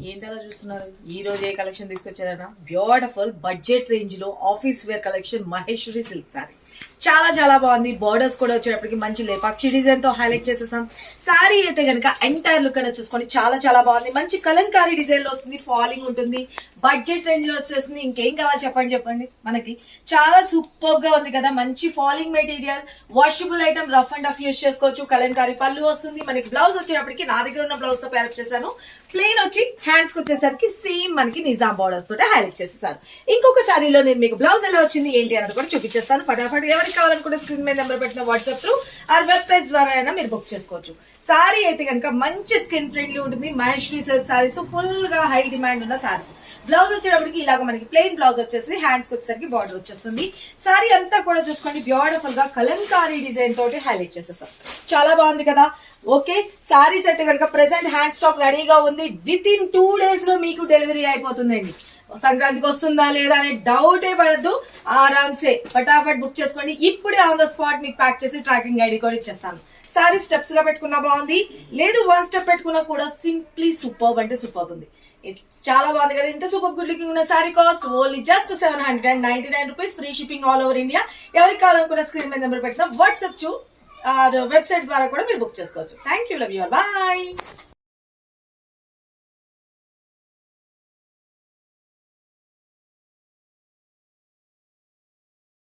ఏంటలా చూస్తున్నారు? ఈ రోజు ఏ కలెక్షన్ తీసుకొచ్చారన్నా? బ్యూటిఫుల్ బడ్జెట్ రేంజ్ లో office wear collection Maheshwari silk sari. చాలా చాలా బాగుంది. బోర్డర్స్ కూడా వచ్చేటప్పటికి మంచి లేపాక్షి డిజైన్ తో హైలైట్ చేసేసాం. సారీ అయితే కనుక ఎంటైర్ లుక్ అనేది చూసుకోండి, చాలా చాలా బాగుంది. మంచి కలంకారీ డిజైన్ లో వస్తుంది, ఫాలింగ్ ఉంటుంది, బడ్జెట్ రేంజ్ లో వచ్చేస్తుంది. ఇంకేం కావాలి చెప్పండి మనకి. చాలా సూపర్ గా ఉంది కదా, మంచి falling material, washable item, rough and rough use చేసుకోవచ్చు. కలంకారీ పళ్ళు వస్తుంది. మనకి బ్లౌజ్ వచ్చేటప్పటికి నా దగ్గర ఉన్న బ్లౌజ్ తో పేరప్ చేశాను. ప్లెయిన్ వచ్చి హ్యాండ్స్ కి వచ్చేసరికి సేమ్ మనకి నిజాం బోర్డర్స్ తోటి హైలైట్ చేసేసారు. ఇంకొక సారీలో నేను మీకు బ్లౌజ్ ఎలా వచ్చింది ఏంటి అన్నది కూడా చూపించేస్తాను. ఫటాఫట్ ఎవరికి కావాలనుకుంటే స్క్రీన్ మీద నెంబర్ పెట్టిన WhatsApp through our web page ద్వారా అయినా మీరు బుక్ చేసుకోవచ్చు. సారీ అయితే కనుక మంచి స్కిన్ ఫ్రెండ్లీ ఉంటుంది. మహేశ్వరి సిల్క్ సారీస్ ఫుల్ గా హై డిమాండ్ ఉన్న సారీస్. బ్లౌజ్ వచ్చేటప్పటికి ఇలాగ మనకి ప్లెయిన్ బ్లౌజ్ వచ్చేసి హ్యాండ్స్ వచ్చేసరికి బార్డర్ వచ్చేస్తుంది. సారీ అంతా కూడా చూసుకోండి, బ్యూటిఫుల్ గా కలంకారీ డిజైన్ తోటి హైలైట్ చేసేస్తాం. చాలా బాగుంది కదా. ఓకే, సారీస్ అయితే కనుక ప్రెసెంట్ హ్యాండ్ స్టాక్ రెడీగా ఉంది. విత్ ఇన్ 2 days లో మీకు డెలివరీ అయిపోతుందండి. సంక్రాంతికి వస్తుందా లేదా అనే డౌటే పడద్దు. ఆరామ్సే ఫటాఫట్ బుక్ చేసుకోండి. ఇప్పుడే ఆన్ ద స్పాట్ మీకు ప్యాక్ చేసి ట్రాకింగ్ ఐడి కూడా ఇచ్చేస్తాను. సారీ స్టెప్స్ గా పెట్టుకున్నా బాగుంది, లేదు 1 స్టెప్ పెట్టుకున్నా కూడా సింప్లీ సూపర్బ్ అంటే సూపర్బ్ ఉంది. చాలా బాగుంది కదా. ఇంత సూపర్ గుడ్ లుకింగ్ ఉన్న sorry cost only just 799 rupees. Free shipping all over India. ఎవరికి కావాలనుకున్న స్క్రీన్ మీద నెంబర్ పెట్టిన వాట్సాప్ వెబ్సైట్ ద్వారా కూడా మీరు బుక్ చేసుకోవచ్చు. Thank you, love you all, bye.